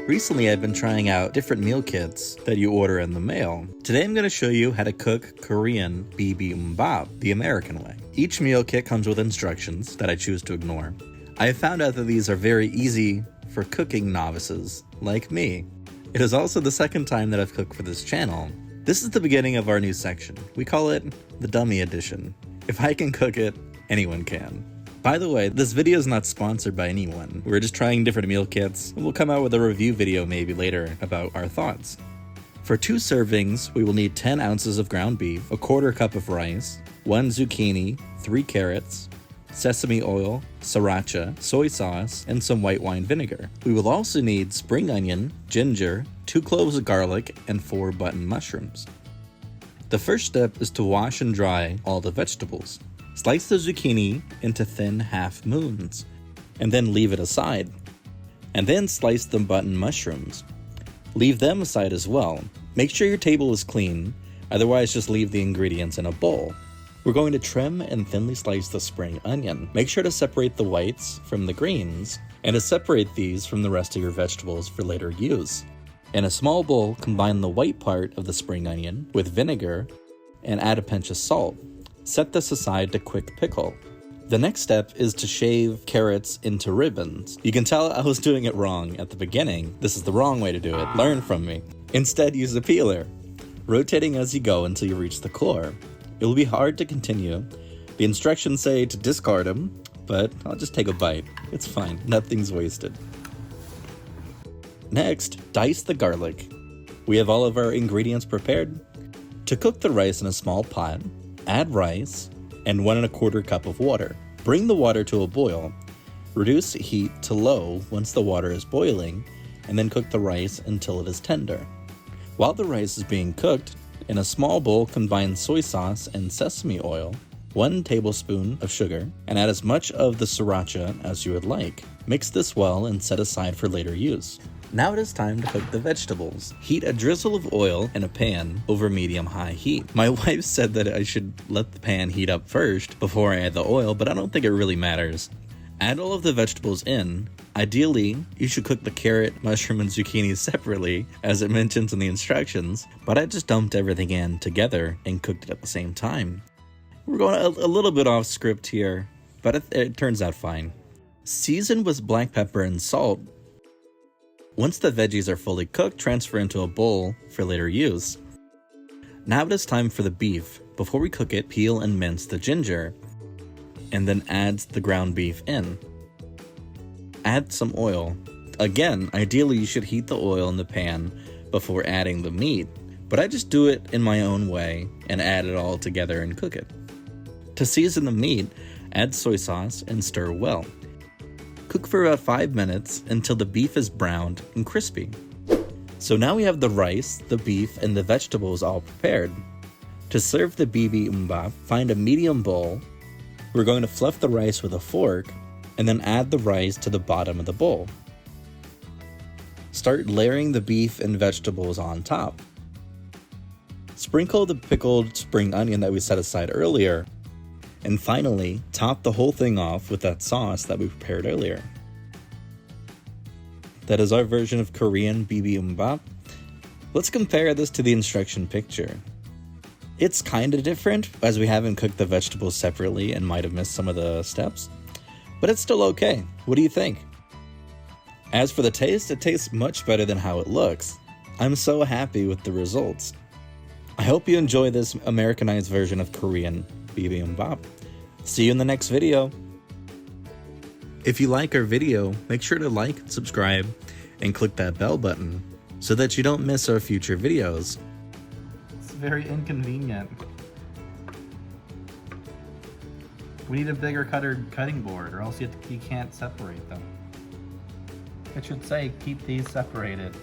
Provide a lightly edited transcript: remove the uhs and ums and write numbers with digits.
Recently, I've been trying out different meal kits that you order in the mail. Today, I'm going to show you how to cook Korean Bibimbap the American way. Each meal kit comes with instructions that I choose to ignore. I have found out that these are very easy for cooking novices like me. It is also the second time that I've cooked for this channel. This is the beginning of our new section. We call it the Dummy Edition. If I can cook it, anyone can. By the way, this video is not sponsored by anyone. We're just trying different meal kits, and we'll come out with a review video maybe later about our thoughts. For 2 servings, we will need 10 ounces of ground beef, a quarter cup of rice, 1 zucchini, 3 carrots, sesame oil, sriracha, soy sauce, and some white wine vinegar. We will also need spring onion, ginger, 2 cloves of garlic, and 4 button mushrooms. The first step is to wash and dry all the vegetables. Slice the zucchini into thin half moons, and then leave it aside. And then slice the button mushrooms. Leave them aside as well. Make sure your table is clean, otherwise just leave the ingredients in a bowl. We're going to trim and thinly slice the spring onion. Make sure to separate the whites from the greens, and to separate these from the rest of your vegetables for later use. In a small bowl, combine the white part of the spring onion with vinegar and add a pinch of salt. Set this aside to quick pickle. The next step is to shave carrots into ribbons. You can tell I was doing it wrong at the beginning. This is the wrong way to do it. Learn from me. Instead, use a peeler, rotating as you go until you reach the core. It will be hard to continue. The instructions say to discard them, but I'll just take a bite. It's fine. Nothing's wasted. Next, dice the garlic. We have all of our ingredients prepared. To cook the rice in a small pot, add rice and 1 1/4 cup of water. Bring the water to a boil. Reduce heat to low once the water is boiling, and then cook the rice until it is tender. While the rice is being cooked, in a small bowl combine soy sauce and sesame oil, 1 tablespoon of sugar, and add as much of the sriracha as you would like. Mix this well and set aside for later use. Now it is time to cook the vegetables. Heat a drizzle of oil in a pan over medium-high heat. My wife said that I should let the pan heat up first before I add the oil, but I don't think it really matters. Add all of the vegetables in. Ideally, you should cook the carrot, mushroom, and zucchini separately, as it mentions in the instructions, but I just dumped everything in together and cooked it at the same time. We're going a little bit off script here, but it turns out fine. Season with black pepper and salt. Once the veggies are fully cooked, transfer into a bowl for later use. Now it is time for the beef. Before we cook it, peel and mince the ginger, and then add the ground beef in. Add some oil. Again, ideally you should heat the oil in the pan before adding the meat, but I just do it in my own way and add it all together and cook it. To season the meat, add soy sauce and stir well. Cook for about 5 minutes until the beef is browned and crispy. So now we have the rice, the beef, and the vegetables all prepared. To serve the bibimbap, find a medium bowl. We're going to fluff the rice with a fork and then add the rice to the bottom of the bowl. Start layering the beef and vegetables on top. Sprinkle the pickled spring onion that we set aside earlier. And finally, top the whole thing off with that sauce that we prepared earlier. That is our version of Korean Bibimbap. Let's compare this to the instruction picture. It's kinda different, as we haven't cooked the vegetables separately and might have missed some of the steps, but it's still okay. What do you think? As for the taste, it tastes much better than how it looks. I'm so happy with the results. I hope you enjoy this Americanized version of Korean Bibimbap. See you in the next video. If you like our video, make sure to like, subscribe, and click that bell button so that you don't miss our future videos. It's very inconvenient. We need a bigger cutting board, or else you can't separate them. It should say keep these separated.